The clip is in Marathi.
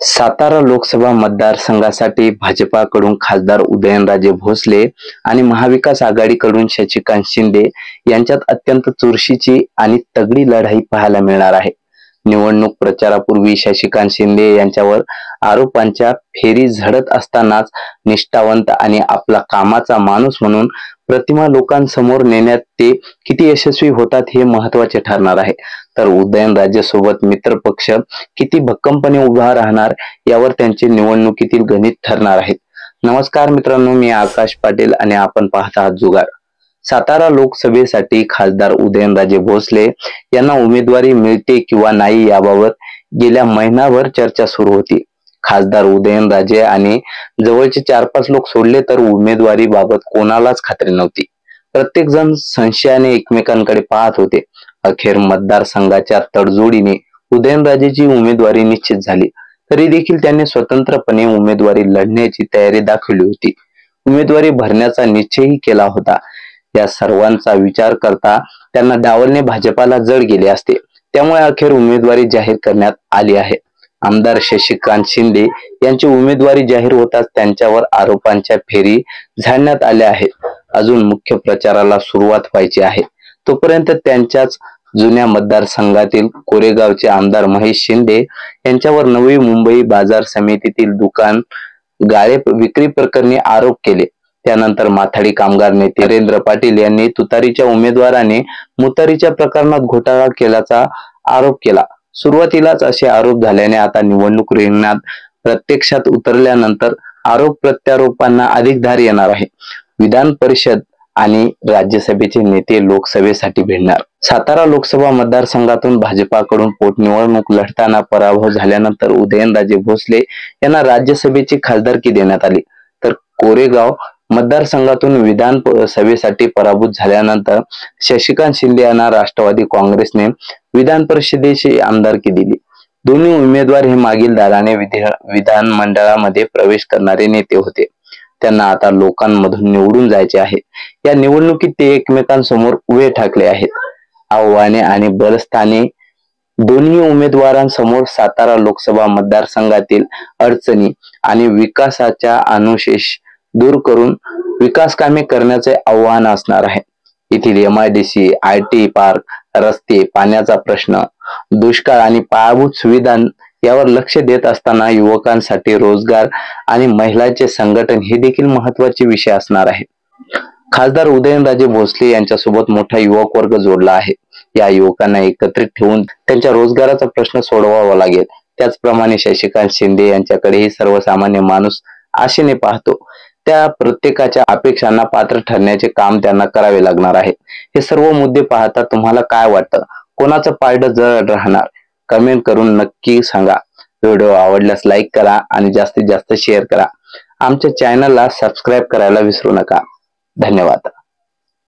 सातारा लोकसभा मतदारसंघासाठी भाजपाकडून खासदार उदयनराजे भोसले आणि महाविकास आघाडीकडून शशिकांत शिंदे यांच्यात अत्यंत चुरशीची आणि तगडी लढाई पाहायला मिळणार आहे. निवडणूक प्रचारापूर्वी शशिकांत शिंदे यांच्यावर आरोपांच्या फेरी झडत असतानाच निष्ठावंत आणि आपला कामाचा माणूस म्हणून प्रतिमा लोकांसमोर नेण्यात ते किती यशस्वी होतात हे महत्त्वाचे ठरणार आहे. तर उदयनराजे सोबत मित्रपक्ष किती भक्कमपणे उभा राहणार यावर त्यांचे निवडणुकीतील गणित ठरणार आहेत. नमस्कार मित्रांनो, मी आकाश पाटील आणि आपण पाहत आहात जुगार. सातारा लोकसभेसाठी खासदार उदयनराजे भोसले यांना उमेदवारी मिळते किंवा नाही याबाबत गेल्या महिनाभर चर्चा सुरू होती. खासदार उदयनराजे आणि जवळचे 4-5 लोक सोडले तर उमेदवारी बाबत कोणालाच खात्री नव्हती. प्रत्येक जण संशयाने एकमेकांकडे पाहत होते. अखेर मतदारसंघाच्या तडजोडीने उदयनराजेची उमेदवारी निश्चित झाली. तरी देखील त्यांनी स्वतंत्रपणे उमेदवारी लढण्याची तयारी दाखवली होती. उमेदवारी भरण्याचा निश्चयही केला होता. या सर्वांचा विचार करता त्यांना डावलणे भाजपाला जड गेले असते. त्यामुळे अखेर उमेदवारी जाहीर करण्यात आली आहे. आमदार शशिकांत शिंदे यांची उमेदवारी जाहीर होताच त्यांच्यावर आरोपांच्या फेरी झाडण्यात आल्या आहेत. अजून मुख्य प्रचाराला सुरुवात व्हायची आहे. तोपर्यंत त्यांच्याच जुन्या मतदारसंघातील कोरेगावचे आमदार महेश शिंदे यांच्यावर नवी मुंबई बाजार समितीतील दुकान गाळे विक्री प्रकरणी आरोप केले. त्यानंतर माथाडी कामगार नेते नरेंद्र पाटील यांनी तुतारीच्या उमेदवाराने मुतारीच्या प्रकरणात घोटाळा केल्याचा आरोप केला. सुरुवातीलाच असे आरोप झाल्याने आता निवडणूक रिंगणात प्रत्यक्षात उतरल्यानंतर आरोप प्रत्यारोपांना अधिक धार येणार आहे. विधान परिषद आणि राज्यसभेचे नेते लोकसभेसाठी भिडणार. सातारा लोकसभा मतदारसंघातून भाजपाकडून पोटनिवडणूक लढताना पराभव झाल्यानंतर उदयनराजे भोसले यांना राज्यसभेची खासदारकी देण्यात आली. तर कोरेगाव मतदारसंघातून विधान सभेसाठी पराभूत झाल्यानंतर शशिकांत शिंदे यांना राष्ट्रवादी काँग्रेसने विधान परिषदेची आमदारकी दिली. दोन्ही उमेदवार हे मागील दाराने विधानमंडळामध्ये प्रवेश करणारे नेते होते. त्यांना आता लोकांमधून निवडून जायचे आहे. या निवडणुकीत ते एकमेकांसमोर उभे ठाकले आहेत. आव्हाने आणि बलस्थाने दोन्ही उमेदवारांसमोर सातारा लोकसभा मतदारसंघातील अडचणी आणि विकासाच्या अनुशेष दूर करून विकास कामे करण्याचे आव्हान असणार आहे. येथील MIDC, IT पार्क, रस्ते, पाण्याचा प्रश्न, दुष्काळ आणि पायाभूत सुविधा यावर लक्ष देत असताना युवकांसाठी रोजगार आणि महिलांचे संघटन हे देखील महत्त्वाचे विषय असणार आहे. खासदार उदयनराजे भोसले यांच्यासोबत मोठा युवक वर्ग जोडला आहे. या युवकांना एकत्रित ठेवून त्यांच्या रोजगाराचा प्रश्न सोडवावा लागेल. त्याचप्रमाणे शशिकांत शिंदे यांच्याकडेही सर्वसामान्य माणूस आशेने पाहतो. त्या प्रत्येकाच्या अपेक्षांना पात्र ठरण्याचे काम त्यांना करावे लागणार आहे. हे सर्व मुद्दे पाहता तुम्हाला काय वाटतं? कोणाचं पारडं जड राहणार? कमेंट करून नक्की सांगा. व्हिडिओ आवडल्यास लाईक करा आणि जास्तीत जास्त शेअर करा. आमच्या चॅनलला सबस्क्राईब करायला विसरू नका. धन्यवाद.